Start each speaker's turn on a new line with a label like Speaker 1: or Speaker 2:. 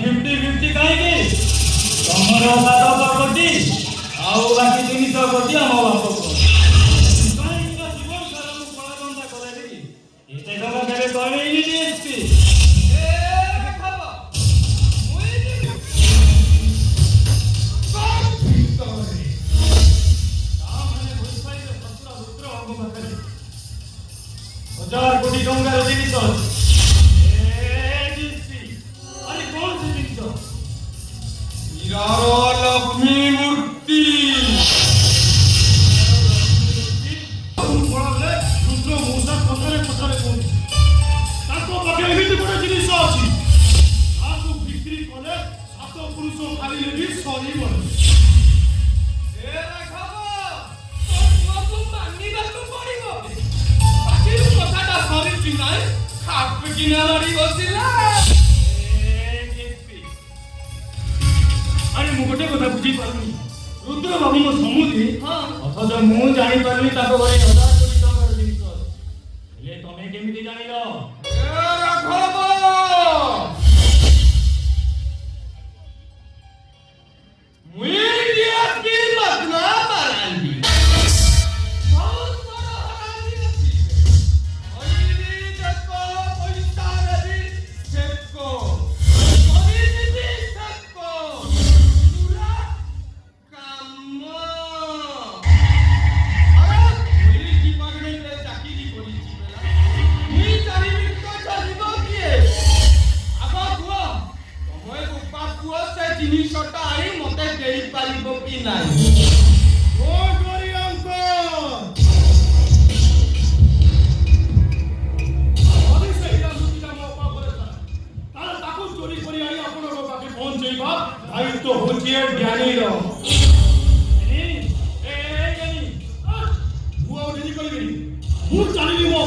Speaker 1: 50-50 कहीं ତମର 7 କୋଟି ଆଉ ବାକି 300 କୋଟି ଆମ ବାପକୁ କାହିଁକି ନା ଜୀବନ ସାରା ମୁଁ କଳାଧନ୍ଦା କରେନି ଏତେ ଟଙ୍କା କେବେ କମେଇନି ଡିଏସ୍ପି हजार कोटी टंकार जिनिस अरे कौन से जिनिस हीरार लक्ष्मी मूर्ति रुद्र मौसा कथारे कथारे कहूँ ताको पाखे एमिति गोटे जिनिस अछि ताको बिक्री कले 7 पुरुष खाली भी सरीबन अरे मु गोटे कथा बुझी पारुनी रुद्र बाबू मो समुदी अथच मु जानि पारुनी ताको घरे 1000 कोटी टंकार जिनिस हेले तमे केमिति जानिलो ए राघव मुई डीएसपी मतना मारांडी दायित्व होची ज्ञानी रो मु चली मो